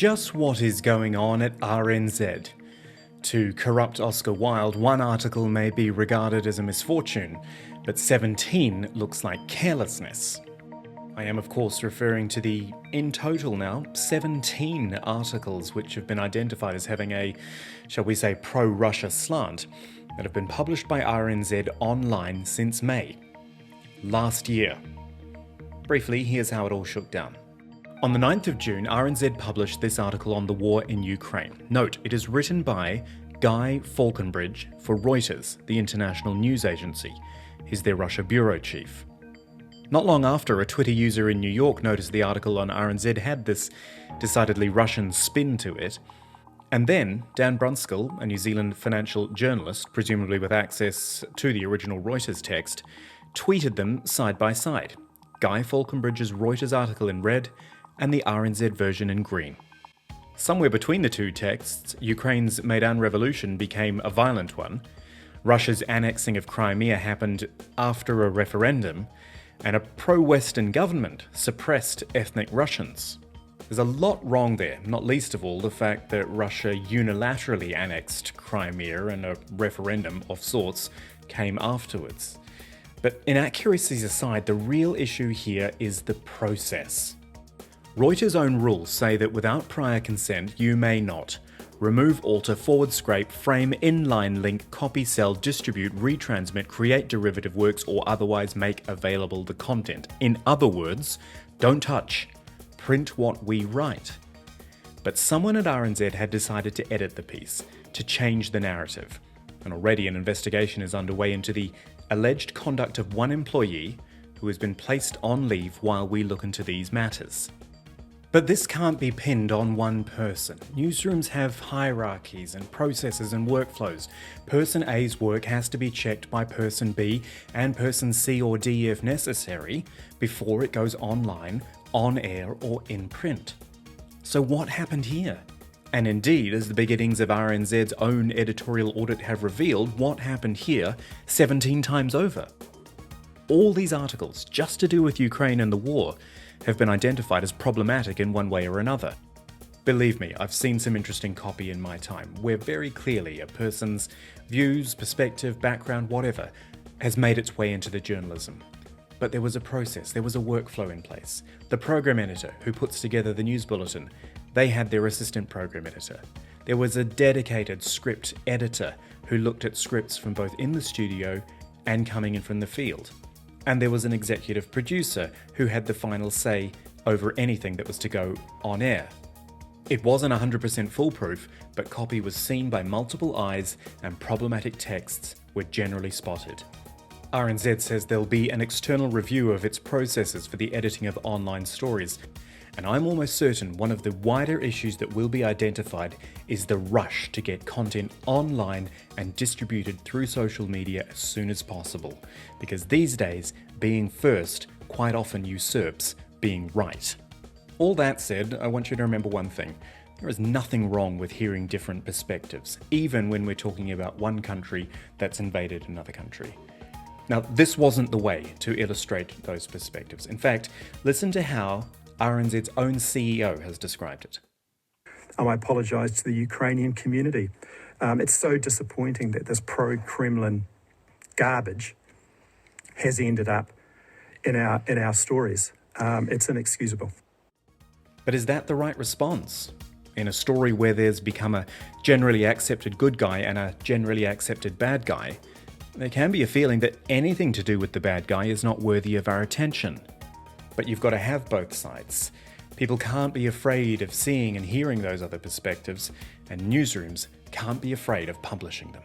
just what is going on at RNZ. To corrupt Oscar Wilde, one article may be regarded as a misfortune, but 17 looks like carelessness. I am of course referring to the, in total now, 17 articles which have been identified as having a, shall we say, pro-Russia slant that have been published by RNZ online since May last year. Briefly, here's how it all shook down. On the 9th of June, RNZ published this article on the war in Ukraine. Note, it is written by Guy Falconbridge for Reuters, the international news agency. He's their Russia bureau chief. Not long after, a Twitter user in New York noticed the article on RNZ had this decidedly Russian spin to it. And then, Dan Brunskill, a New Zealand financial journalist, presumably with access to the original Reuters text, tweeted them side by side. Guy Falconbridge's Reuters article in red, and the RNZ version in green. Somewhere between the two texts, Ukraine's Maidan revolution became a violent one, Russia's annexing of Crimea happened after a referendum, and a pro-Western government suppressed ethnic Russians. There's a lot wrong there, not least of all the fact that Russia unilaterally annexed Crimea and a referendum of sorts came afterwards. But inaccuracies aside, the real issue here is the process. Reuters' own rules say that without prior consent, you may not remove, alter, forward scrape, frame, inline link, copy, sell, distribute, retransmit, create derivative works, or otherwise make available the content. In other words, don't touch, print what we write. But someone at RNZ had decided to edit the piece, to change the narrative. And already an investigation is underway into the alleged conduct of one employee who has been placed on leave while we look into these matters. But this can't be pinned on one person. Newsrooms have hierarchies and processes and workflows. Person A's work has to be checked by person B and person C or D if necessary before it goes online, on air or in print. So what happened here? And indeed, as the beginnings of RNZ's own editorial audit have revealed, what happened here 17 times over. All these articles, just to do with Ukraine and the war, have been identified as problematic in one way or another. Believe me, I've seen some interesting copy in my time, where very clearly a person's views, perspective, background, whatever, has made its way into the journalism. But there was a process, there was a workflow in place. The program editor who puts together the news bulletin, they had their assistant program editor. There was a dedicated script editor who looked at scripts from both in the studio and coming in from the field. And there was an executive producer who had the final say over anything that was to go on air. It wasn't 100% foolproof, but copy was seen by multiple eyes and problematic texts were generally spotted. RNZ says there'll be an external review of its processes for the editing of online stories, and I'm almost certain one of the wider issues that will be identified is the rush to get content online and distributed through social media as soon as possible, because these days, being first quite often usurps being right. All that said, I want you to remember one thing. There is nothing wrong with hearing different perspectives, even when we're talking about one country that's invaded another country. Now, this wasn't the way to illustrate those perspectives. In fact, listen to how RNZ's own CEO has described it. I apologise to the Ukrainian community. It's so disappointing that this pro-Kremlin garbage has ended up in our stories. It's inexcusable. But is that the right response? In a story where there's become a generally accepted good guy and a generally accepted bad guy, there can be a feeling that anything to do with the bad guy is not worthy of our attention. But you've got to have both sides. People can't be afraid of seeing and hearing those other perspectives, and newsrooms can't be afraid of publishing them.